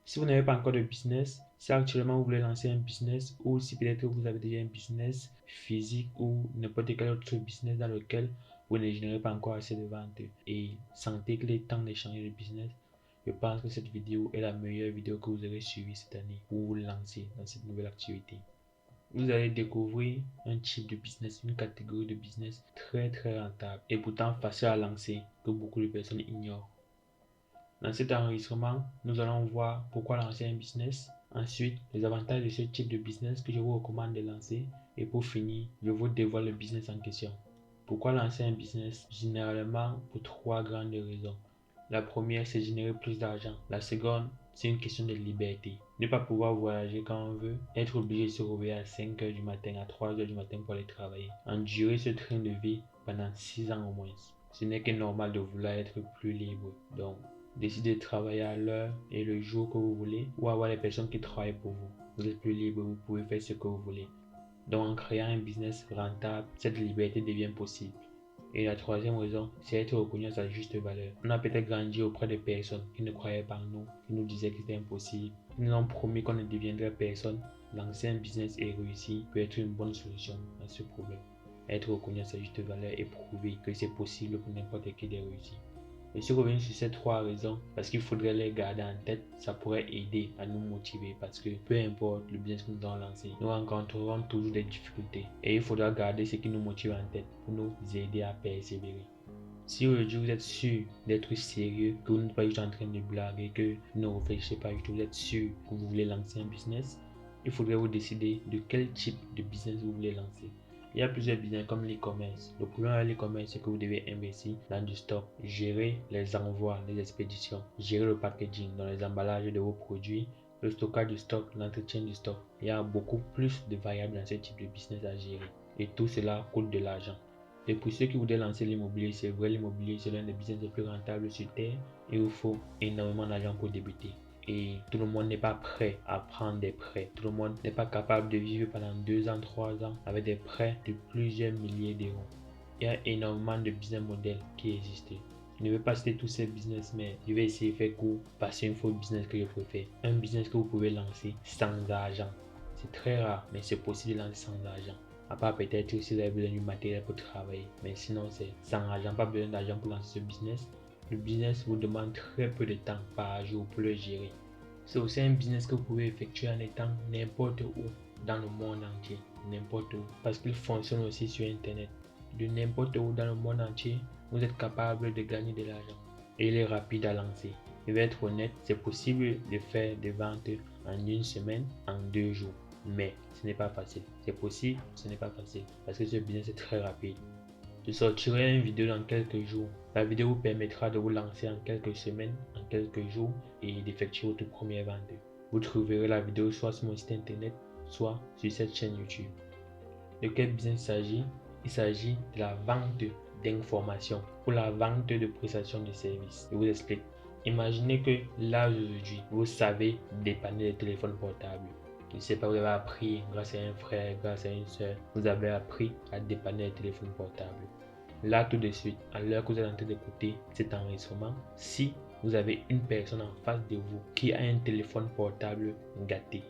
Si vous n'avez pas encore de business, si actuellement vous voulez lancer un business ou si peut-être vous avez déjà un business physique ou n'importe quel autre business dans lequel vous ne générez pas encore assez de ventes et sentez qu'il est temps de changer de business, je pense que cette vidéo est la meilleure vidéo que vous aurez suivie cette année pour vous lancer dans cette nouvelle activité. Vous allez découvrir un type de business, une catégorie de business très rentable et pourtant facile à lancer que beaucoup de personnes ignorent. Dans cet enregistrement, nous allons voir pourquoi lancer un business, ensuite les avantages de ce type de business que je vous recommande de lancer et pour finir, je vous dévoile le business en question. Pourquoi lancer un business? Généralement pour trois grandes raisons. La première, c'est générer plus d'argent. La seconde, c'est une question de liberté. Ne pas pouvoir voyager quand on veut, être obligé de se réveiller à 5 heures du matin, à 3 heures du matin pour aller travailler. Endurer ce train de vie pendant 6 ans au moins. Ce n'est que normal de vouloir être plus libre. Donc, décidez de travailler à l'heure et le jour que vous voulez ou avoir les personnes qui travaillent pour vous. Vous êtes plus libre, vous pouvez faire ce que vous voulez. Donc, en créant un business rentable, cette liberté devient possible. Et la troisième raison, c'est être reconnu à sa juste valeur. On a peut-être grandi auprès de personnes qui ne croyaient pas en nous, qui nous disaient que c'était impossible. Ils nous ont promis qu'on ne deviendrait personne. Lancer un business et réussir peut être une bonne solution à ce problème. Être reconnu à sa juste valeur et prouver que c'est possible pour n'importe qui de réussir. Je suis revenu sur ces trois raisons parce qu'il faudrait les garder en tête. Ça pourrait aider à nous motiver parce que peu importe le business que nous allons lancer, nous rencontrerons toujours des difficultés et il faudra garder ce qui nous motive en tête pour nous aider à persévérer. Si aujourd'hui vous êtes sûr d'être sérieux, que vous n'êtes pas juste en train de blaguer, que vous ne réfléchissez pas du tout, vous êtes sûr que vous voulez lancer un business, il faudrait vous décider de quel type de business vous voulez lancer. Il y a plusieurs business comme l'e-commerce. Le problème avec l'e-commerce, c'est que vous devez investir dans du stock, gérer les envois, les expéditions, gérer le packaging dans les emballages de vos produits, le stockage du stock, l'entretien du stock. Il y a beaucoup plus de variables dans ce type de business à gérer. Et tout cela coûte de l'argent. Et pour ceux qui voudraient lancer l'immobilier, c'est vrai, l'immobilier c'est l'un des business les plus rentables sur Terre. Il vous faut énormément d'argent pour débuter. Et tout le monde n'est pas prêt à prendre des prêts. Tout le monde n'est pas capable de vivre pendant 2 ans, 3 ans avec des prêts de plusieurs milliers d'euros. Il y a énormément de business models qui existent. Je ne vais pas citer tous ces business, mais je vais essayer de faire court parce que c'est une fois business que je préfère. Un business que vous pouvez lancer sans argent. C'est très rare, mais c'est possible de lancer sans argent. À part peut-être si vous avez besoin du matériel pour travailler. Mais sinon, c'est sans argent, pas besoin d'argent pour lancer ce business. Le business vous demande très peu de temps par jour pour le gérer. C'est aussi un business que vous pouvez effectuer en étant n'importe où dans le monde entier. N'importe où. Parce qu'il fonctionne aussi sur Internet. De n'importe où dans le monde entier, vous êtes capable de gagner de l'argent. Et il est rapide à lancer. Je vais être honnête, c'est possible de faire des ventes en une semaine, en 2 jours. Mais ce n'est pas facile. C'est possible, ce n'est pas facile. Parce que ce business est très rapide. Je sortirai une vidéo dans quelques jours. La vidéo vous permettra de vous lancer en quelques semaines, en quelques jours et d'effectuer votre première vente. Vous trouverez la vidéo soit sur mon site internet, soit sur cette chaîne YouTube. De quel business il s'agit? Il s'agit de la vente d'informations ou la vente de prestations de services. Je vous explique. Imaginez que là aujourd'hui, vous savez dépanner les téléphones portables. Je ne sais pas, vous avez appris grâce à un frère, grâce à une soeur, vous avez appris à dépanner les téléphones portables. Là tout de suite, à l'heure que vous êtes en train d'écouter cet enregistrement, si vous avez une personne en face de vous qui a un téléphone portable gâté,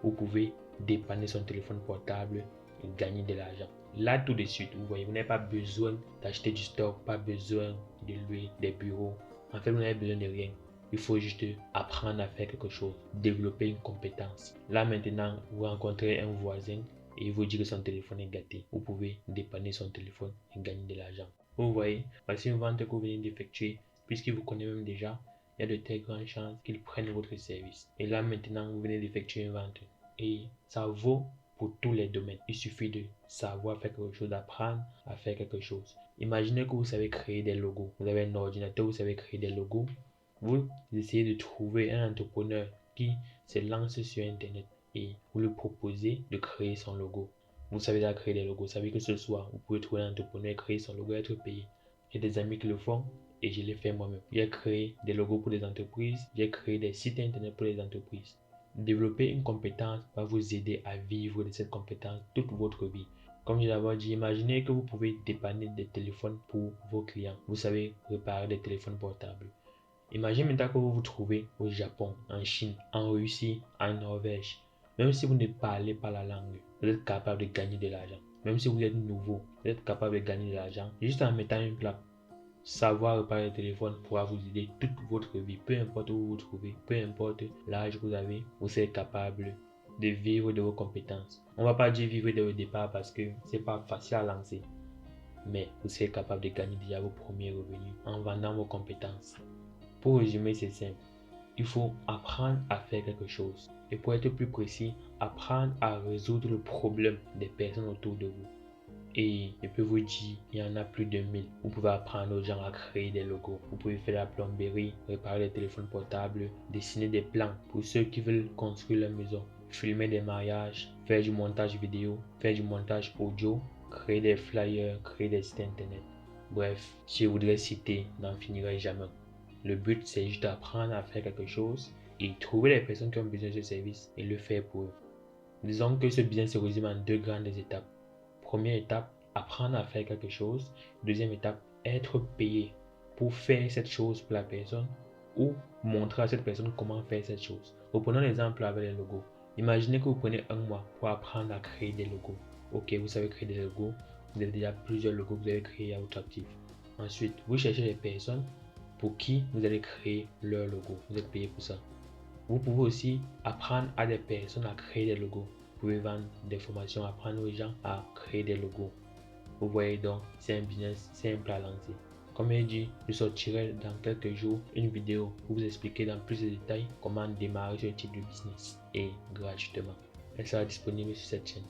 vous pouvez dépanner son téléphone portable et gagner de l'argent. Là tout de suite, vous voyez, vous n'avez pas besoin d'acheter du stock, pas besoin de louer des bureaux. En fait, vous n'avez besoin de rien. Il faut juste apprendre à faire quelque chose, développer une compétence. Là maintenant, vous rencontrez un voisin et il vous dit que son téléphone est gâté. Vous pouvez dépanner son téléphone et gagner de l'argent. Vous voyez, voici une vente que vous venez d'effectuer. Puisqu'il vous connaît même déjà, il y a de très grandes chances qu'il prenne votre service. Et là maintenant, vous venez d'effectuer une vente. Et ça vaut pour tous les domaines. Il suffit de savoir faire quelque chose, d'apprendre à faire quelque chose. Imaginez que vous savez créer des logos. Vous avez un ordinateur, vous savez créer des logos. Vous essayez de trouver un entrepreneur qui se lance sur Internet et vous lui proposez de créer son logo. Vous savez déjà créer des logos. Vous savez que ce soir, vous pouvez trouver un entrepreneur et créer son logo et être payé. J'ai des amis qui le font et je l'ai fait moi-même. J'ai créé des logos pour des entreprises. J'ai créé des sites Internet pour les entreprises. Développer une compétence va vous aider à vivre de cette compétence toute votre vie. Comme je l'avais dit, imaginez que vous pouvez dépanner des téléphones pour vos clients. Vous savez réparer des téléphones portables. Imagine maintenant que vous vous trouvez au Japon, en Chine, en Russie, en Norvège. Même si vous ne parlez pas la langue, vous êtes capable de gagner de l'argent. Même si vous êtes nouveau, vous êtes capable de gagner de l'argent juste en mettant une plaque. Savoir réparer le téléphone pourra vous aider toute votre vie. Peu importe où vous vous trouvez, peu importe l'âge que vous avez, vous êtes capable de vivre de vos compétences. On ne va pas dire vivre dès le départ parce que c'est pas facile à lancer. Mais vous serez capable de gagner déjà vos premiers revenus en vendant vos compétences. Pour résumer, c'est simple. Il faut apprendre à faire quelque chose. Et pour être plus précis, apprendre à résoudre le problème des personnes autour de vous. Et je peux vous dire, il y en a plus de 1000. Vous pouvez apprendre aux gens à créer des logos. Vous pouvez faire la plomberie, réparer les téléphones portables, dessiner des plans pour ceux qui veulent construire leur maison, filmer des mariages, faire du montage vidéo, faire du montage audio, créer des flyers, créer des sites internet. Bref, si je voudrais citer, n'en finirai jamais. Le but, c'est juste d'apprendre à faire quelque chose et trouver les personnes qui ont besoin de ce service et le faire pour eux. Disons que ce business se résume en 2 grandes étapes. Première étape, apprendre à faire quelque chose. Deuxième étape, être payé pour faire cette chose pour la personne ou montrer à cette personne comment faire cette chose. Reprenons l'exemple avec les logos. Imaginez que vous prenez un mois pour apprendre à créer des logos. Ok, vous savez créer des logos. Vous avez déjà plusieurs logos que vous avez créés à votre actif. Ensuite, vous cherchez des personnes pour qui vous allez créer leur logo. Vous êtes payé pour ça. Vous pouvez aussi apprendre à des personnes à créer des logos. Vous pouvez vendre des formations, apprendre aux gens à créer des logos. Vous voyez donc, c'est un business simple à lancer. Comme je dit, je sortirai dans quelques jours une vidéo pour vous expliquer dans plus de détails comment démarrer ce type de business et gratuitement. Elle sera disponible sur cette chaîne.